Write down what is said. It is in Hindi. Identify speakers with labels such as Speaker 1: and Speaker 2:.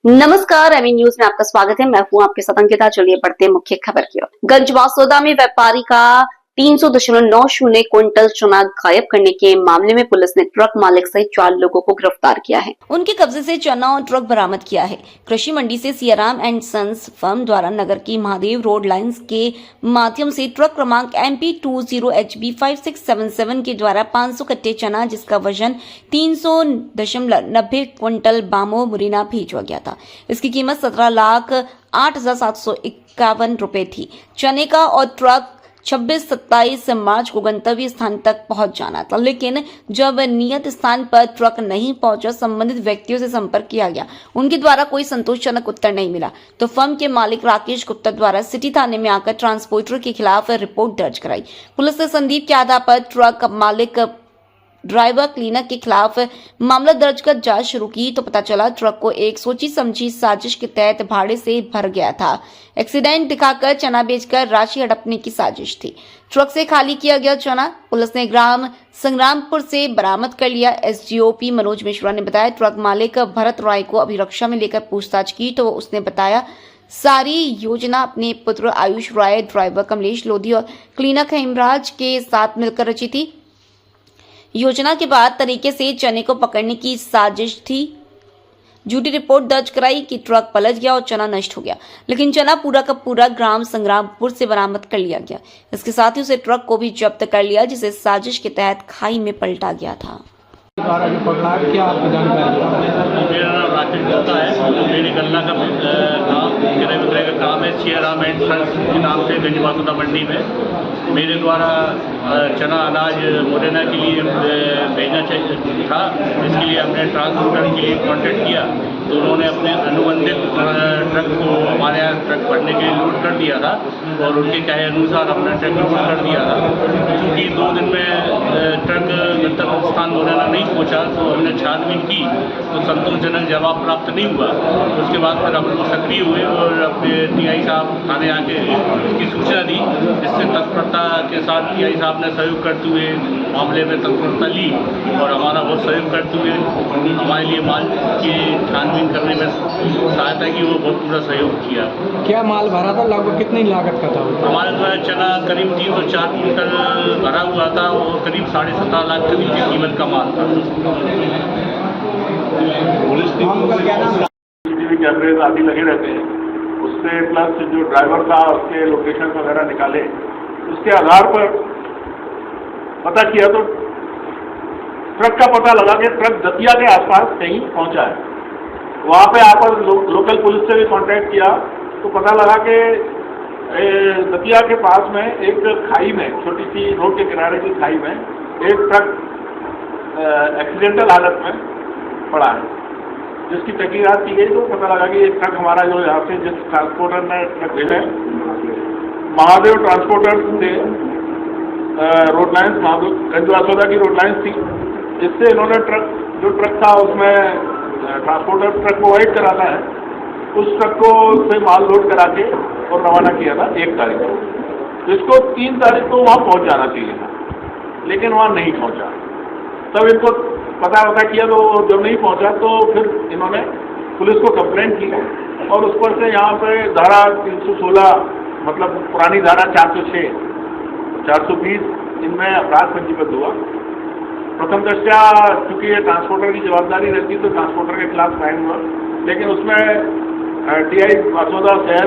Speaker 1: नमस्कार, एमी न्यूज में आपका स्वागत है। मैं हूं आपके साथ अंकिता। चलिए बढ़ते हैं मुख्य खबर की ओर। गंजबासौदा में व्यापारी का 300.90 क्विंटल चना गायब करने के मामले में पुलिस ने ट्रक मालिक सहित 4 लोगों को गिरफ्तार किया है। उनके कब्जे से चना और ट्रक बरामद किया है। कृषि मंडी से सियाराम एंड सन्स फर्म द्वारा नगर की महादेव रोड लाइन्स के माध्यम से ट्रक क्रमांक MP20HB5677 के द्वारा 500 कट्टे चना जिसका वजन 300.90 क्विंटल बामो मुरीना भेजा गया था। इसकी कीमत 17,08,751 रुपए थी। चने का और ट्रक 26-27 मार्च को गंतव्य स्थान तक पहुंच जाना था, लेकिन जब नियत स्थान पर ट्रक नहीं पहुंचा, संबंधित व्यक्तियों से संपर्क किया गया। उनके द्वारा कोई संतोषजनक उत्तर नहीं मिला तो फर्म के मालिक राकेश गुप्ता द्वारा सिटी थाने में आकर ट्रांसपोर्टर के खिलाफ रिपोर्ट दर्ज कराई। पुलिस ने संदीप के आधार पर ट्रक मालिक ड्राइवर क्लीनर के खिलाफ मामला दर्ज कर जांच शुरू की तो पता चला ट्रक को एक सोची समझी साजिश के तहत भाड़े से भर गया था। एक्सीडेंट दिखाकर चना बेचकर राशि हड़पने की साजिश थी। ट्रक से खाली किया गया चना पुलिस ने ग्राम संग्रामपुर से बरामद कर लिया। एसडीओपी मनोज मिश्रा ने बताया ट्रक मालिक भरत राय को अभिरक्षा में लेकर पूछताछ की तो उसने बताया सारी योजना अपने पुत्र आयुष राय, ड्राइवर कमलेश लोधी और क्लीनर हेमराज के साथ मिलकर रची थी। योजना के बाद तरीके से चने को पकड़ने की साजिश थी। झूठी रिपोर्ट दर्ज कराई कि ट्रक पलट गया और चना नष्ट हो गया, लेकिन चना पूरा का पूरा ग्राम संग्रामपुर से बरामद कर लिया गया। इसके साथ ही उसे ट्रक को भी जब्त कर लिया जिसे साजिश के तहत खाई में पलटा गया था।
Speaker 2: द्वारा जो पकड़ा है, क्या आपकी जानकारी है?
Speaker 3: मेरा नाम राकेश गुप्ता है। मेरी गन्ना का काम क्रय विक्रय का काम है सियाराम एंड सन्स के नाम से गंजबासौदा मंडी में। मेरे द्वारा चना अनाज मुरैना के लिए भेजना था, इसके लिए हमने ट्रांसपोर्टर के लिए कॉन्टेक्ट किया तो उन्होंने अपने अनुबंधित ट्रक को हमारे यहाँ ट्रक भरने के लिए लोड कर दिया था और उनके कहे अनुसार अपना ट्रक लोड कर दिया था। चूँकि 2 दिन में ट्रक गंतव्य स्थान मुरैना नहीं पहुँचा तो हमने छानबीन की तो संतोषजनक जवाब प्राप्त नहीं हुआ। उसके बाद फिर हम लोग सक्रिय हुए और अपने टीआई साहब थाने आके इसकी सूचना दी, जिससे तत्परता के साथ टीआई साहब ने सहयोग करते हुए मामले में तत्परता ली और हमारा बहुत सहयोग करते हुए हमारे लिए माल की छानबीन करने में सहायता की, वो बहुत पूरा सहयोग किया।
Speaker 2: क्या माल भरा था, लगभग कितनी लागत का था?
Speaker 3: हमारे द्वारा चना करीब 304 क्विंटल भरा हुआ था और करीब 17.5 लाख करीब की कीमत का माल था।
Speaker 4: सीसीटीवी कैमरे आदि लगे रहते हैं, उससे प्लस जो ड्राइवर था उसके लोकेशन वगैरह निकाले, उसके आधार पर पता किया तो ट्रक का पता लगा कि ट्रक दतिया के आसपास कहीं पहुंचा है। वहाँ पे आकर लोकल पुलिस से भी कांटेक्ट किया तो पता लगा कि दतिया के पास में एक खाई में, छोटी सी रोड के किनारे की खाई में एक ट्रक एक्सीडेंटल हालत में पड़ा है, जिसकी तहकीकात की गई तो पता लगा कि एक ट्रक हमारा जो यहाँ से जिस ट्रांसपोर्टर ने ट्रक भेजा है महादेव ट्रांसपोर्टर से रोड लाइन्स गंजबासौदा की रोड लाइन्स थी, इससे इन्होंने जो ट्रक था उसमें ट्रांसपोर्टर ट्रक प्रोवाइड कराता है, उस ट्रक को से माल लोड करा के और रवाना किया था 1 तारीख को, जिसको 3 तारीख को वहाँ पहुँच जाना चाहिए था, लेकिन वहाँ नहीं पहुँचा। तब इनको पता किया तो जब नहीं पहुँचा तो फिर इन्होंने पुलिस को कंप्लेंट की और उस पर से यहाँ पे धारा 316 मतलब पुरानी धारा 406, 420 इनमें अपराध पंजीबद्ध हुआ। प्रथम दृष्टया चूँकि ये ट्रांसपोर्टर की जवाबदारी रहती तो ट्रांसपोर्टर के खिलाफ क्राइम हुआ, लेकिन उसमें टीआई बासौदा शहर